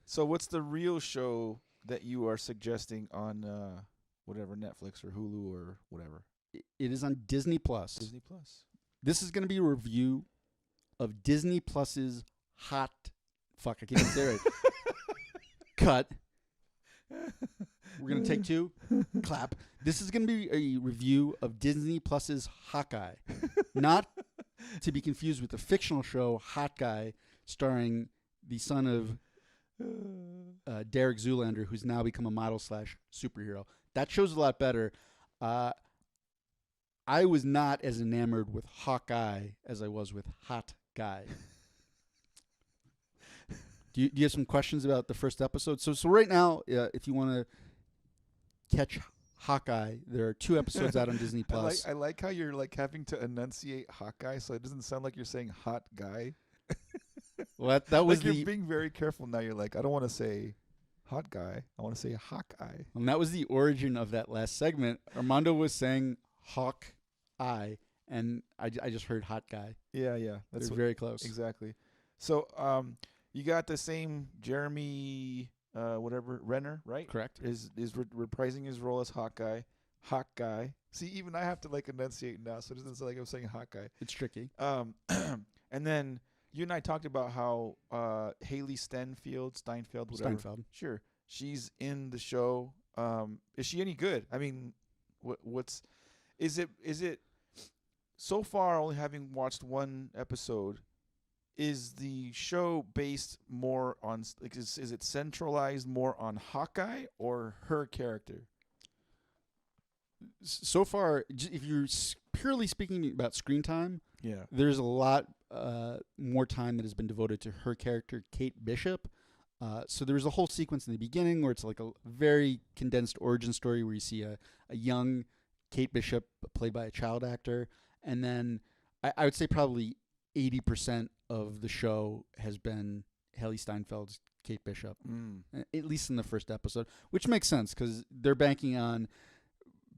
So what's the real show that you are suggesting on whatever Netflix or Hulu or whatever? It is on Disney Plus. Disney Plus. This is going to be a review of Disney Plus's hot. Fuck, I can't even say it right. Cut. We're going to take two. Clap. This is going to be a review of Disney Plus's Hawkeye. Not to be confused with the fictional show Hawkeye, starring the son of Derek Zoolander, who's now become a model / superhero. That show's a lot better. I was not as enamored with Hawkeye as I was with Hot Guy. Do you have some questions about the first episode? So right now, if you want to catch Hawkeye, there are 2 episodes out on Disney Plus. I like how you're like having to enunciate Hawkeye, so it doesn't sound like you're saying hot guy. Well, that was like you're being very careful now. You're like, I don't want to say hot guy. I want to say Hawkeye. And that was the origin of that last segment. Armando was saying Hawkeye, and I just heard hot guy. Yeah. They're very close. Exactly. So you got the same Jeremy Renner, right? Correct. Is reprising his role as Hawkeye. Hawkeye. See, even I have to like enunciate now, so it doesn't sound like I'm saying Hawkeye. It's tricky. And then you and I talked about how Haley Steinfeld, whatever. Steinfeld. Sure. She's in the show. Is she any good? I mean, is it so far, only having watched 1 episode, is the show based more on, like, is it centralized more on Hawkeye or her character? So far, if you're purely speaking about screen time, Yeah. there's a lot more time that has been devoted to her character, Kate Bishop. So there's a whole sequence in the beginning where it's like a very condensed origin story where you see a young Kate Bishop played by a child actor. And then I would say probably 80% of the show has been Haley Steinfeld's Kate Bishop, at least in the first episode, which makes sense because they're banking on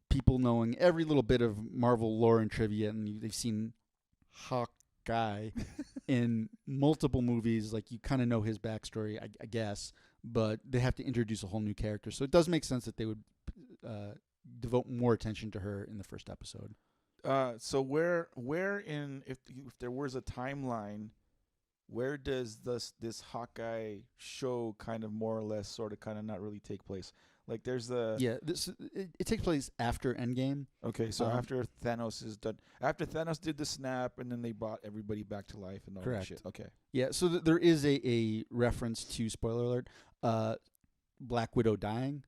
people knowing every little bit of Marvel lore and trivia, and they've seen Hawkeye in multiple movies. Like, you kind of know his backstory, I guess, but they have to introduce a whole new character. So it does make sense that they would devote more attention to her in the first episode. So where in, if there was a timeline, where does this Hawkeye show kind of more or less sort of kind of not really take place? Like, there's the it takes place after Endgame. Okay, so after Thanos is done, after Thanos did the snap, and then they brought everybody back to life and all that shit. Okay. Yeah, so there is a reference to, spoiler alert, Black Widow dying.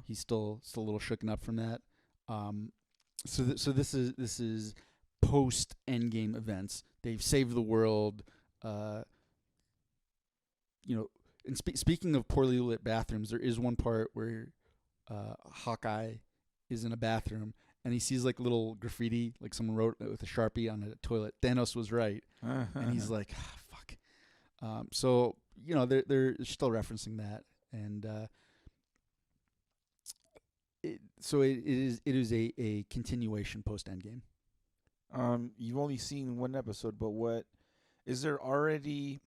He's still a little shooken up from that. So this is post Endgame events. They've saved the world. And speaking of poorly lit bathrooms, there is one part where Hawkeye is in a bathroom and he sees like little graffiti, like someone wrote with a Sharpie on a toilet. Thanos was right, and he's like, fuck. So they're still referencing that, and it is a continuation post Endgame. You've only seen 1 episode, but what is there already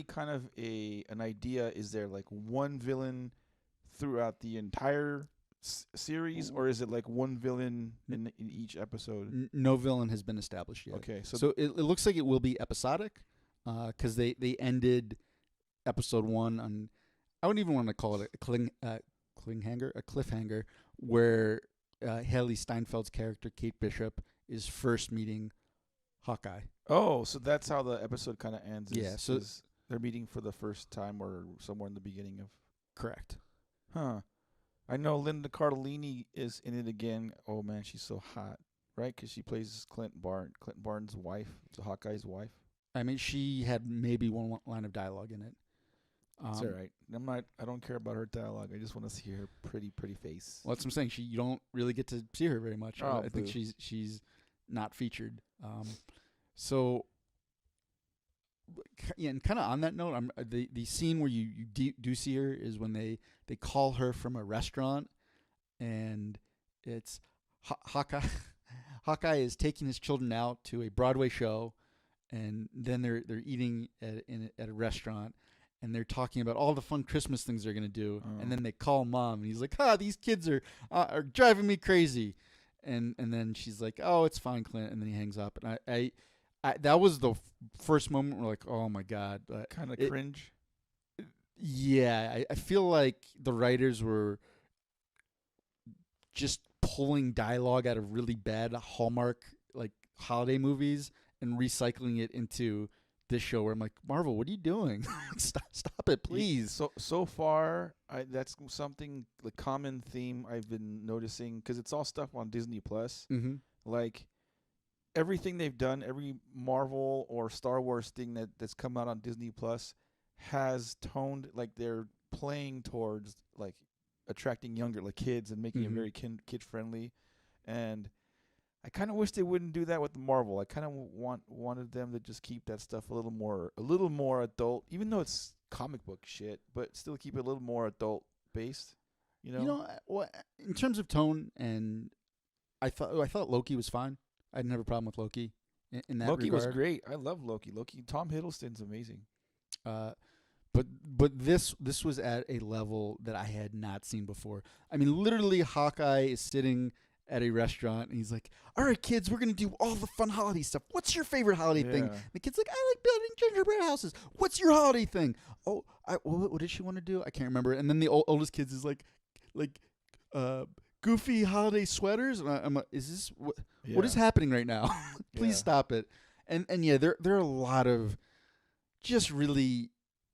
kind of an idea? Is there like one villain throughout the entire series, or is it like one villain in each episode? No villain has been established yet. Okay, so it looks like it will be episodic, because they ended episode 1 on, I wouldn't even want to call it a cliffhanger, where Haley Steinfeld's character Kate Bishop is first meeting Hawkeye. Oh, so that's how the episode kind of ends. So they're meeting for the first time, or somewhere in the beginning of. Correct. Huh. I know Linda Cardellini is in it again. Oh man, she's so hot, right? Because she plays Clint Barnes' wife, the Hawkeye's wife. I mean, she had maybe one line of dialogue in it. It's all right. I don't care about her dialogue. I just want to see her pretty face. Well, that's what I'm saying. You don't really get to see her very much. Oh, I think she's not featured. So, yeah, and kind of on that note, the scene where you do see her is when they call her from a restaurant, and it's Hawkeye. Hawkeye is taking his children out to a Broadway show, and then they're eating at a restaurant, and they're talking about all the fun Christmas things they're gonna do, and then they call mom, and he's like, these kids are driving me crazy, and then she's like, oh, it's fine, Clint, and then he hangs up, and I that was the first moment where like, oh my god, Kind of cringe. Yeah, I feel like the writers were just pulling dialogue out of really bad Hallmark like holiday movies and recycling it into this show where I'm like, Marvel, what are you doing? Stop it, please. So far, that's something, the common theme I've been noticing, because it's all stuff on Disney Plus. Mm-hmm. Like everything they've done, every Marvel or Star Wars thing that's come out on Disney Plus has toned, like they're playing towards like attracting younger, like kids, and making it very kid friendly. And I kind of wish they wouldn't do that with the Marvel. I kind of wanted them to just keep that stuff a little more adult, even though it's comic book shit, but still keep it a little more adult based. Well, in terms of tone, and I thought Loki was fine. I didn't have a problem with Loki in that Loki regard. was great. I love Loki. Tom Hiddleston's amazing. But this was at a level that I had not seen before. I mean, literally, Hawkeye is sitting at a restaurant, and he's like, all right, kids, we're going to do all the fun holiday stuff. What's your favorite holiday thing? And the kid's like, I like building gingerbread houses. What's your holiday thing? Oh, what did she want to do? I can't remember. And then the oldest kid is like, goofy holiday sweaters. And I'm like, is this, what is happening right now? Please stop it. And yeah, there are a lot of just really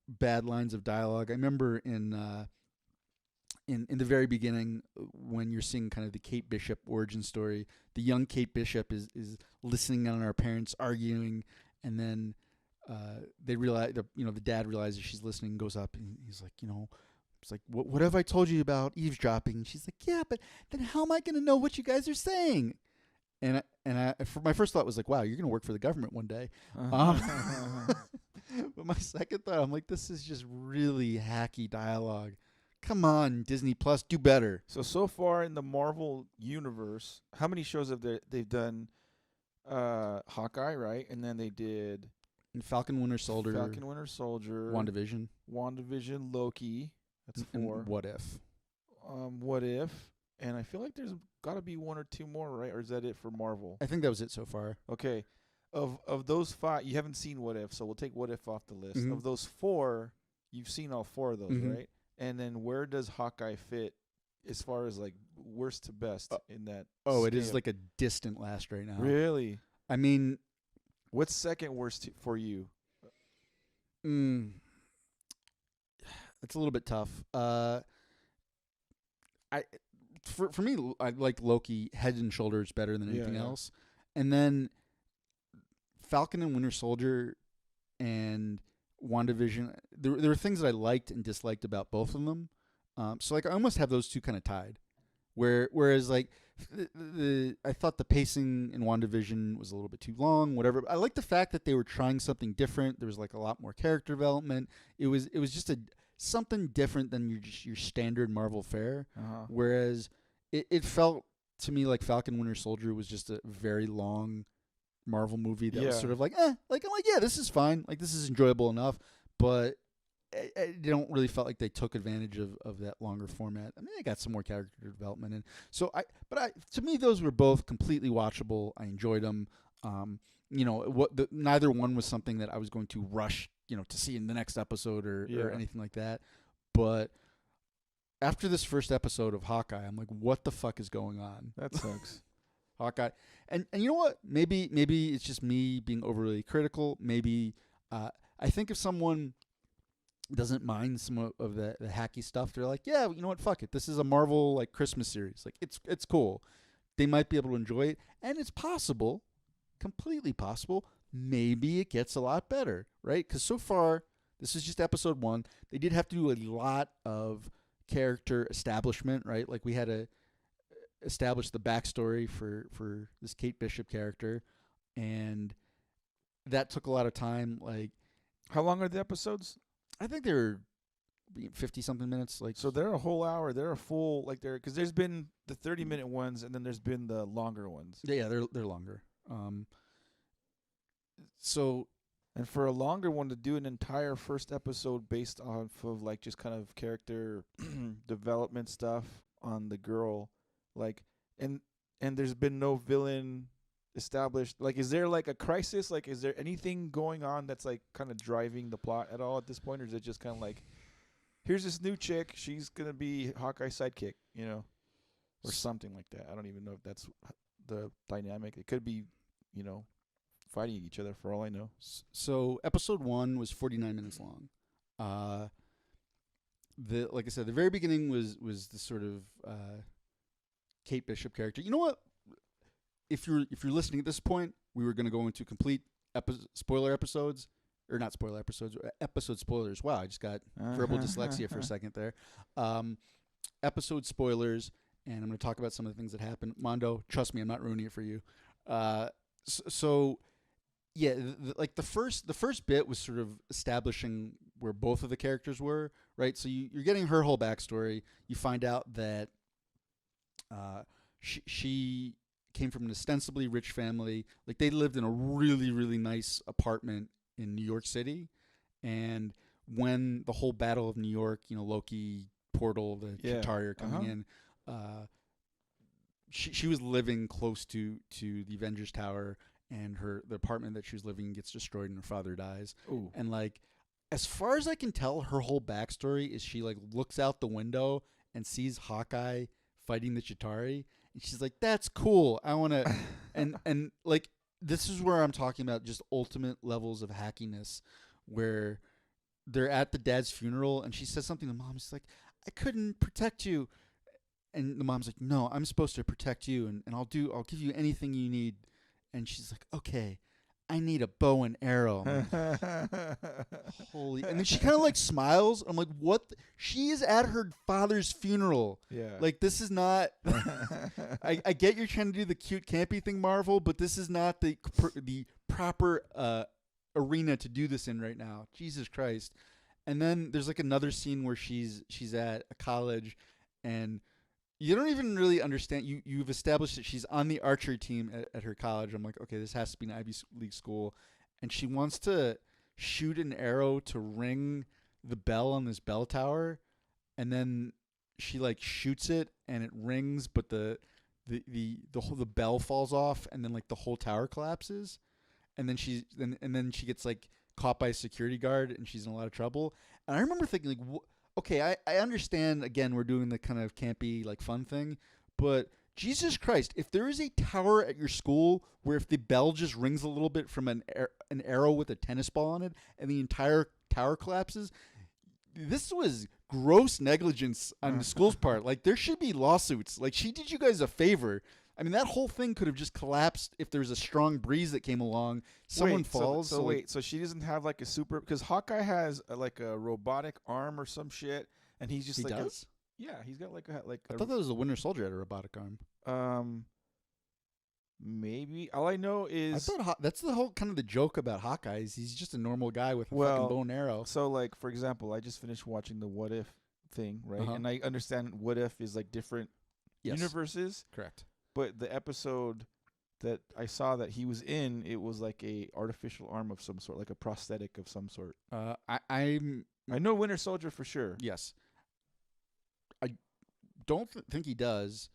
bad lines of dialogue. I remember in the very beginning, when you're seeing kind of the Kate Bishop origin story, the young Kate Bishop is listening on our parents arguing, and then they realize, the dad realizes she's listening, and goes up, and he's like, it's like, what have I told you about eavesdropping? And she's like, yeah, but then how am I going to know what you guys are saying? And for my first thought was like, wow, you're going to work for the government one day. But my second thought, I'm like, this is just really hacky dialogue. Come on, Disney Plus, do better. So far in the Marvel universe, how many shows have they've done? Hawkeye, right? And then they did Falcon Winter Soldier, WandaVision, Loki. That's 4. And What If? What If? And I feel like there's got to be 1 or 2 more, right? Or is that it for Marvel? I think that was it so far. Okay. Of those 5, you haven't seen What If, so we'll take What If off the list. Mm-hmm. Of those 4, you've seen all 4 of those, right? And then where does Hawkeye fit as far as like worst to best in that? Oh, scale? it is like a distant last right now. Really? I mean, what's second worst for you? It's a little bit tough. For me, I like Loki head and shoulders better than anything else. And then Falcon and Winter Soldier and WandaVision, there were things that I liked and disliked about both of them. So like I almost have those two kind of tied. Whereas like I thought the pacing in WandaVision was a little bit too long, whatever. I like the fact that they were trying something different. There was like a lot more character development. It was just something different than your standard Marvel fare. Whereas it felt to me like Falcon Winter Soldier was just a very long Marvel movie that was sort of like, I'm like, yeah, this is fine. Like, this is enjoyable enough. But I don't really felt like they took advantage of that longer format. I mean, they got some more character development in. So to me, those were both completely watchable. I enjoyed them. Neither one was something that I was going to rush, to see in the next episode or anything like that. But after this first episode of Hawkeye, I'm like, what the fuck is going on? That sucks. Hawkeye. And you know what? Maybe it's just me being overly critical. Maybe I think if someone doesn't mind some of the hacky stuff, they're like, yeah, you know what? Fuck it. This is a Marvel like Christmas series. Like it's cool. They might be able to enjoy it, and it's possible, completely possible. Maybe it gets a lot better, right? Because so far, this is just episode 1. They did have to do a lot of character establishment, right? Like we had to establish the backstory for this Kate Bishop character, and that took a lot of time. Like, how long are the episodes? I think they're 50-something minutes. Like, so they're a whole hour. They're a full because there's been the 30-minute ones, and then there's been the longer ones. Yeah, they're longer. So And for a longer one to do an entire first episode based off of like just kind of character development stuff on the girl, like and there's been no villain established. Like, is there like a crisis? Like, is there anything going on that's like kind of driving the plot at all at this point, or is it just kind of like, here's this new chick, she's gonna be Hawkeye's sidekick, you know, or something like that? I don't even know if that's the dynamic. It could be, you know, fighting each other for all I know. So episode 1 was 49 minutes long. Like I said, the very beginning was the sort of Kate Bishop character. You know what? If you're listening at this point, we were going to go into complete spoiler episodes, or not spoiler episodes, episode spoilers. Wow, I just got verbal dyslexia for a second there. Episode spoilers, and I'm going to talk about some of the things that happened. Mondo, trust me, I'm not ruining it for you. So yeah, like the first bit was sort of establishing where both of the characters were, right? So you're getting her whole backstory. You find out that she came from an ostensibly rich family. Like, they lived in a really, really nice apartment in New York City. And when the whole Battle of New York, you know, Loki, Portal, the Chitauri are coming in, she was living close to the Avengers Tower, and the apartment that she was living in gets destroyed and her father dies. Ooh. And like, as far as I can tell, her whole backstory is she like looks out the window and sees Hawkeye fighting the Chitauri, and she's like, that's cool, I want to and like, this is where I'm talking about just ultimate levels of hackiness, where they're at the dad's funeral and she says something to the mom. She's like, I couldn't protect you. And the mom's like, no, I'm supposed to protect you, and I'll give you anything you need. And she's like, okay, I need a bow and arrow. I'm like, holy. And then she kind of like smiles. I'm like, what? She is at her father's funeral. Yeah. Like, this is not, I get you're trying to do the cute campy thing, Marvel, but this is not the proper arena to do this in right now. Jesus Christ. And then there's like another scene where she's at a college, and you don't even really understand. You've established that she's on the archery team at her college. I'm like, okay, this has to be an Ivy League school. And she wants to shoot an arrow to ring the bell on this bell tower. And then she like shoots it and it rings, but the bell falls off, and then like the whole tower collapses. And then then she gets like caught by a security guard, and she's in a lot of trouble. And I remember thinking like, okay, I understand, again, we're doing the kind of campy, like, fun thing, but Jesus Christ, if there is a tower at your school where if the bell just rings a little bit from an arrow with a tennis ball on it and the entire tower collapses, this was gross negligence on the school's part. Like, there should be lawsuits. Like, she did you guys a favor. I mean, that whole thing could have just collapsed if there was a strong breeze that came along. Someone falls. So she doesn't have like a super, because Hawkeye has like a robotic arm or some shit, and he's just he like does? Yeah, he's got like I thought that was the Winter Soldier had a robotic arm. Maybe. All I know is I thought that's the whole kind of the joke about Hawkeye is he's just a normal guy with a fucking bow and arrow. So like, for example, I just finished watching the What If thing, right? And I understand What If is like different universes. Correct. But the episode that I saw that he was in, it was like a artificial arm of some sort, like a prosthetic of some sort. I know Winter Soldier for sure. Yes. I don't think he does,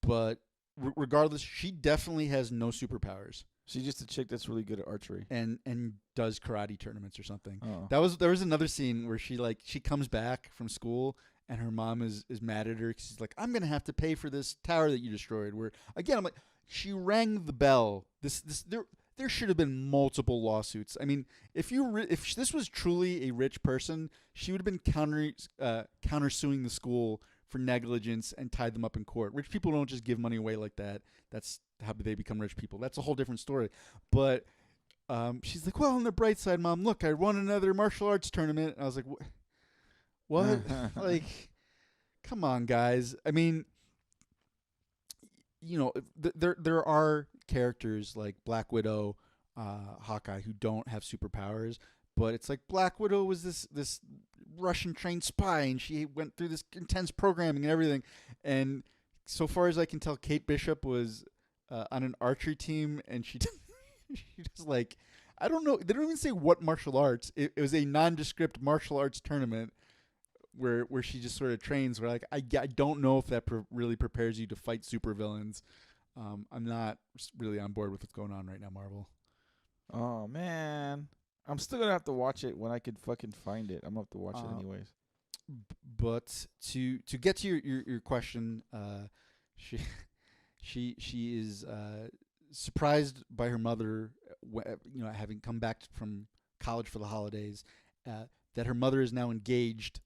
but regardless, she definitely has no superpowers. She's just a chick that's really good at archery and does karate tournaments or something. Oh. There was another scene where she comes back from school. And her mom is mad at her because she's like, I'm going to have to pay for this tower that you destroyed. Where, again, I'm like, she rang the bell. There should have been multiple lawsuits. I mean, if this was truly a rich person, she would have been countersuing the school for negligence and tied them up in court. Rich people don't just give money away like that. That's how they become rich people. That's a whole different story. But she's like, well, on the bright side, Mom, look, I won another martial arts tournament. And I was like, what? Like, come on, guys. I mean, you know, there are characters like Black Widow, Hawkeye, who don't have superpowers, but it's like Black Widow was this Russian trained spy, and she went through this intense programming and everything. And so far as I can tell, Kate Bishop was on an archery team, and she just like, I don't know. They don't even say what martial arts. It was a nondescript martial arts tournament where she just sort of trains. Where like I don't know if that really prepares you to fight supervillains. I'm not really on board with what's going on right now, Marvel. Oh man, I'm still gonna have to watch it when I could fucking find it. I'm gonna have to watch it anyways. But to get to your question, she she is surprised by her mother, having come back from college for the holidays, that her mother is now engaged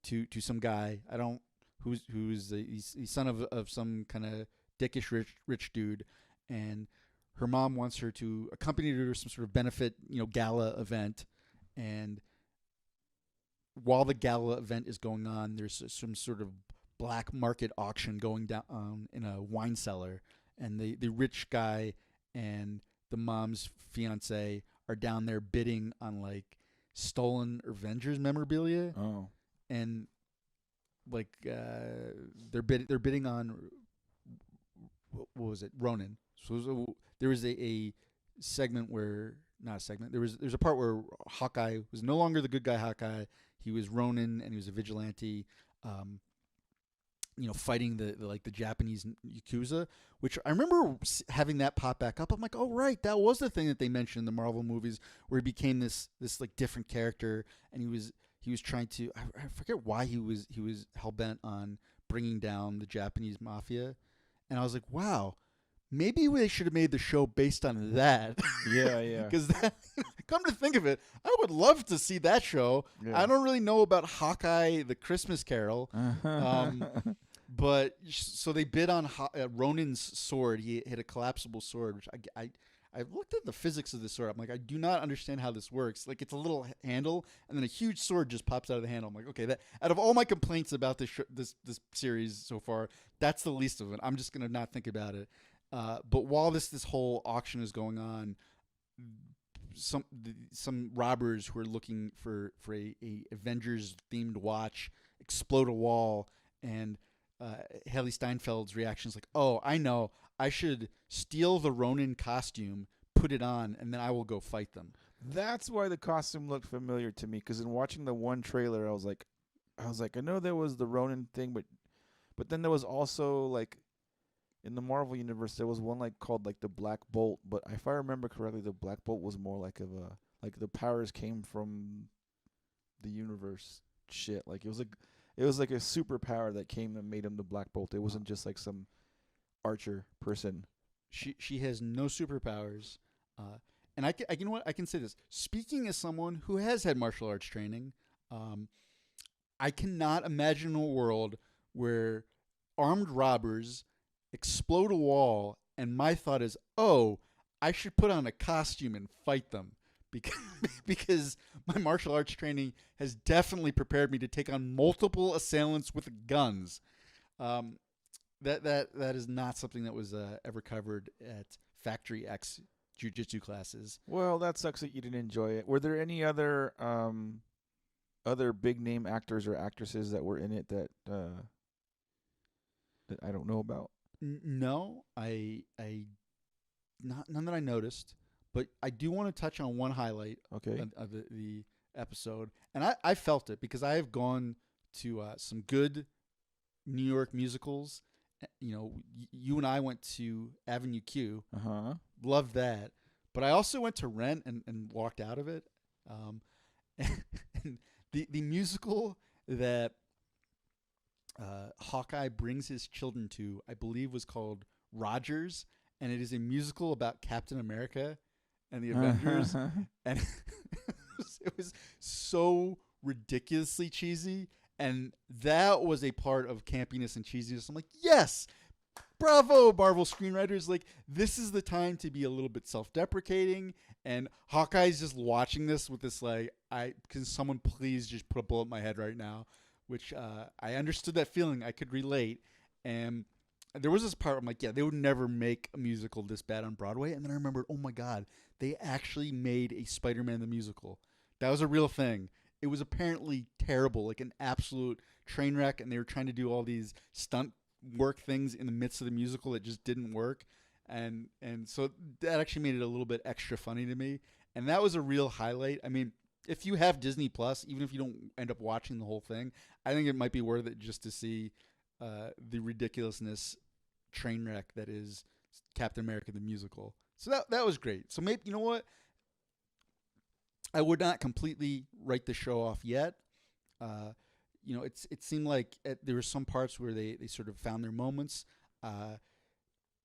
to some guy. I don't who's he's son of some kind of dickish rich dude, and her mom wants her to accompany her to some sort of benefit gala event, and while the gala event is going on, there's some sort of black market auction going down in a wine cellar, and the rich guy and the mom's fiance are down there bidding on like stolen Avengers memorabilia. Oh, And like they're bidding on what was it, Ronin. So there was a segment where not a segment. There's a part where Hawkeye was no longer the good guy Hawkeye. He was Ronin, and he was a vigilante, fighting the Japanese yakuza. Which I remember having that pop back up. I'm like, oh right, that was the thing that they mentioned in the Marvel movies, where he became this like different character, and he was trying to. I forget why he was hell bent on bringing down the Japanese mafia, and I was like, wow. Maybe they should have made the show based on that. yeah. Because come to think of it, I would love to see that show. Yeah. I don't really know about Hawkeye, the Christmas Carol. But so they bid on Ronin's sword. He hit a collapsible sword, which I looked at the physics of this sword. I'm like, I do not understand how this works. Like, it's a little handle, and then a huge sword just pops out of the handle. I'm like, okay, that out of all my complaints about this series so far, that's the least of it. I'm just gonna not think about it. But while this whole auction is going on, some robbers who are looking for a Avengers themed watch explode a wall, and Haley Steinfeld's reaction is like, "Oh, I know. I should steal the Ronin costume, put it on, and then I will go fight them." That's why the costume looked familiar to me. Because in watching the one trailer, I was like, I know there was the Ronin thing, but then there was also like. In the Marvel universe, there was one like called like the Black Bolt, but if I remember correctly, the Black Bolt was more like the powers came from the universe shit. Like it was like a superpower that came and made him the Black Bolt. It wasn't just like some archer person. She has no superpowers, and I you know what, I can say this. Speaking as someone who has had martial arts training, I cannot imagine a world where armed robbers explode a wall, and my thought is, oh, I should put on a costume and fight them, because my martial arts training has definitely prepared me to take on multiple assailants with guns. That is not something that was ever covered at Factory X jiu-jitsu classes. Well, that sucks that you didn't enjoy it. Were there any other big name actors or actresses that were in it that I don't know about? No, I none that I noticed, but I do want to touch on one highlight of the episode, and I felt it because I have gone to some good New York musicals. You and I went to Avenue Q. Loved that, but I also went to Rent and walked out of it. And the musical that Hawkeye brings his children to, I believe, was called Rogers, and it is a musical about Captain America and the Avengers, and it was so ridiculously cheesy, and that was a part of campiness and cheesiness. I'm like, yes, bravo, Marvel screenwriters! Like, this is the time to be a little bit self-deprecating, and Hawkeye's just watching this with this like, can someone please just put a bullet in my head right now? Which I understood that feeling. I could relate. And there was this part where I'm like, yeah, they would never make a musical this bad on Broadway. And then I remembered, oh my God, they actually made a Spider-Man the musical. That was a real thing. It was apparently terrible, like an absolute train wreck. And they were trying to do all these stunt work things in the midst of the musical that just didn't work. And so that actually made it a little bit extra funny to me. and that was a real highlight. I mean, if you have Disney Plus, even if you don't end up watching the whole thing, I think it might be worth it just to see the ridiculousness train wreck that is Captain America the musical. So that was great. So maybe, you know what? I would not completely write the show off yet. It seemed like there were some parts where they sort of found their moments.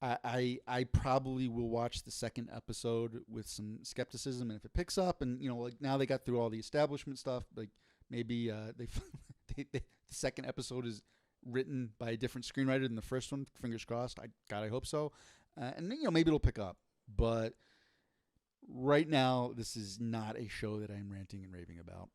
I probably will watch the second episode with some skepticism, and if it picks up, and like now they got through all the establishment stuff, like maybe the second episode is written by a different screenwriter than the first one. Fingers crossed. I hope so, and maybe it'll pick up. But right now, this is not a show that I'm ranting and raving about.